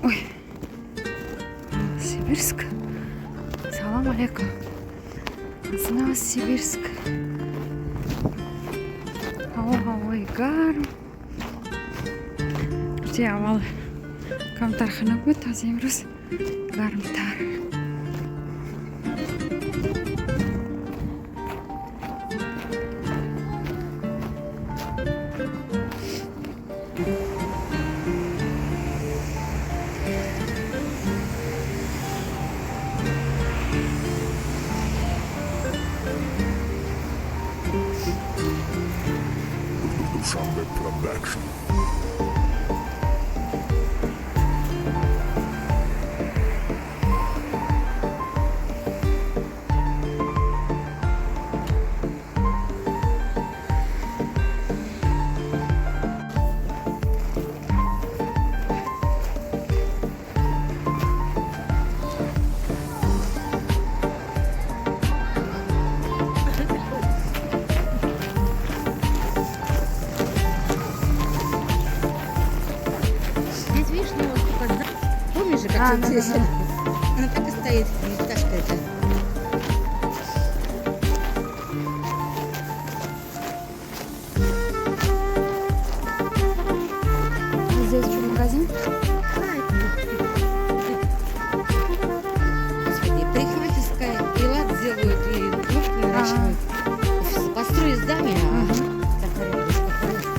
Ой, Новосибирск. Салам алейкум. Новосибирск. Ой, гарм. Где авал камтархана بود از امروز گرمتر. Dushanbe Production. Здесь, видишь, ну, вот, помнишь же, как здесь? Она так и стоит, пташка эта. Здесь что, магазин? Господи, парикмахерская, и лад сделают, и ножки наращивают. Построить здание, так рядышком, хорошо.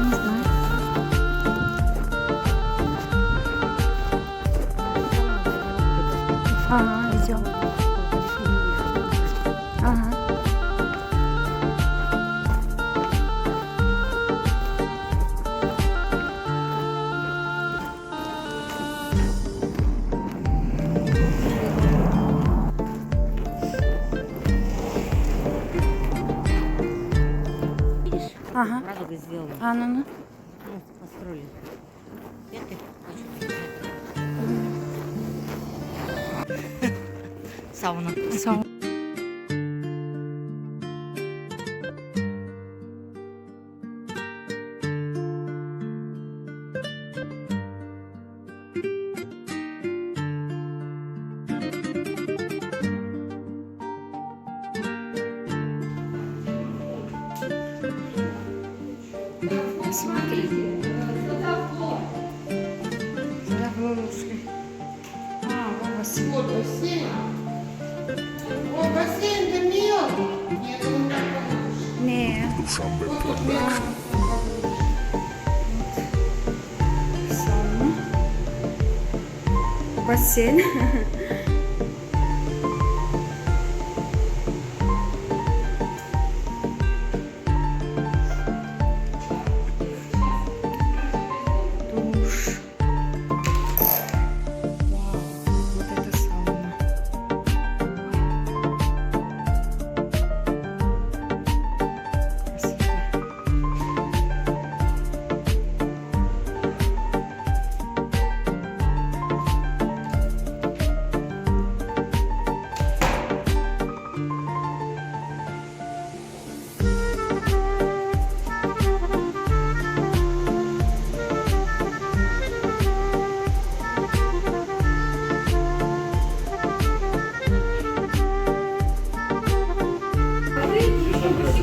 Не знаю. Ага, идем. Ага. Видишь, Ага. радуга сделана. Ну. Ну, построили. Это очень сауна. Сау. Смотри. Сюда мы ушли. Вот бассейн. Вот бассейн. О, бассейн-то мелкий. Я думаю, так Не. Dushanbe Production. Сауна. Бассейн. Душ. Вау, вот это сауна. Красиво.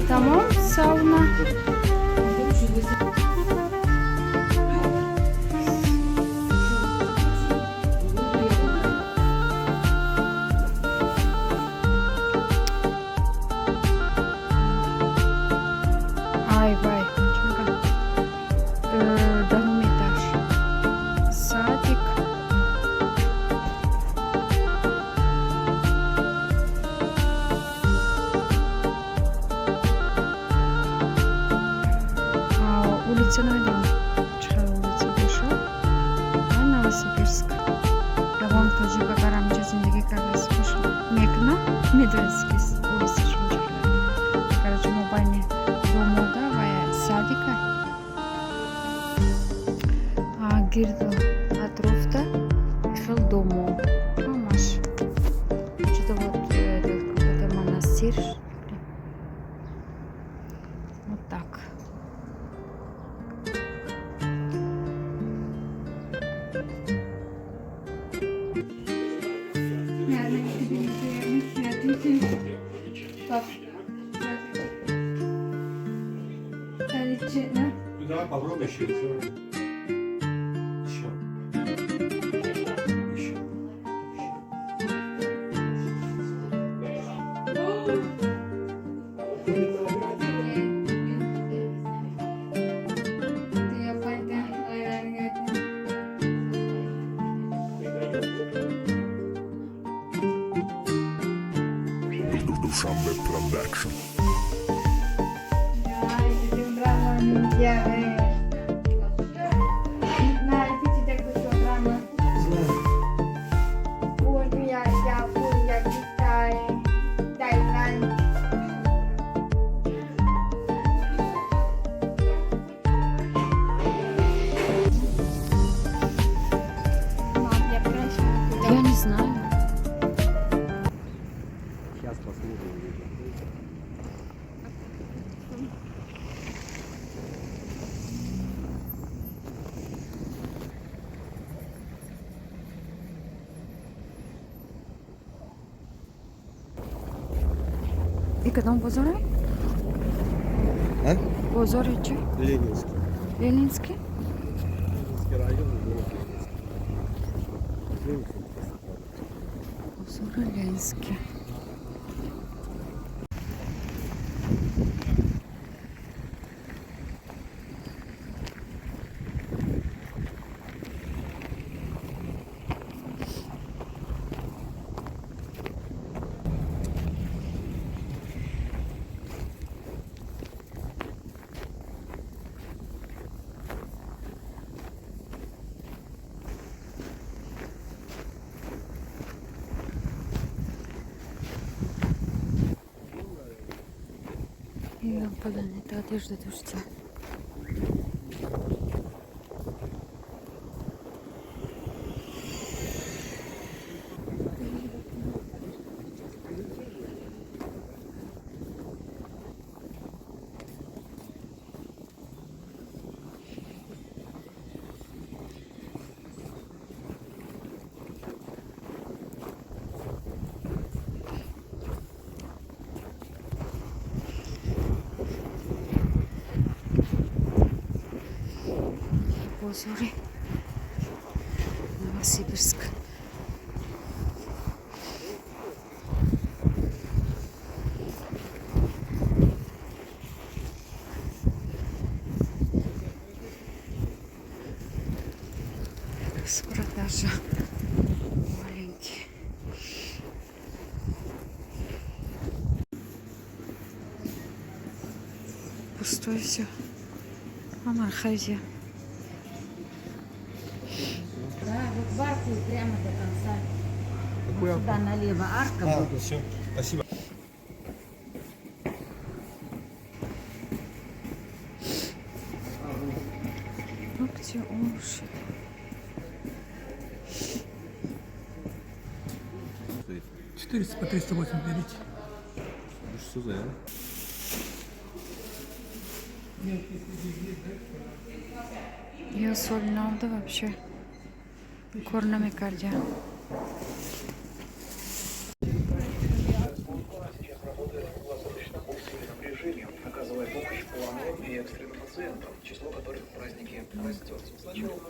Tamam, sauna. Ay vay. Дом этаж. Садик. girdi atrofda шел дому. Мамаш. Что-то вот какой-то монастырь. Вот так. Давай попробуй еще. Еще. Dushanbe Production. Я не знаю. Сейчас послушаем. И когда он бозоры? А? Бозоры че? Ленинский. Ленинский? Ленинский район, город Ленинский. Ленинский. Бозоры Ленинский. И блин, это одежда дождя. Бозоры. Новосибирск. Скоро даже маленький. Пустое все. Мама, хозя. Да, вот в арку и прямо до конца. Какую Сюда налево арка будет. Все, спасибо. Ну где уши? Стоит. 400 по 308 берите. Что за? Я соль надо вообще. Корнами кардия. оказывая помощь плановым и экстренным пациентам, число которых в праздники растет. Сначала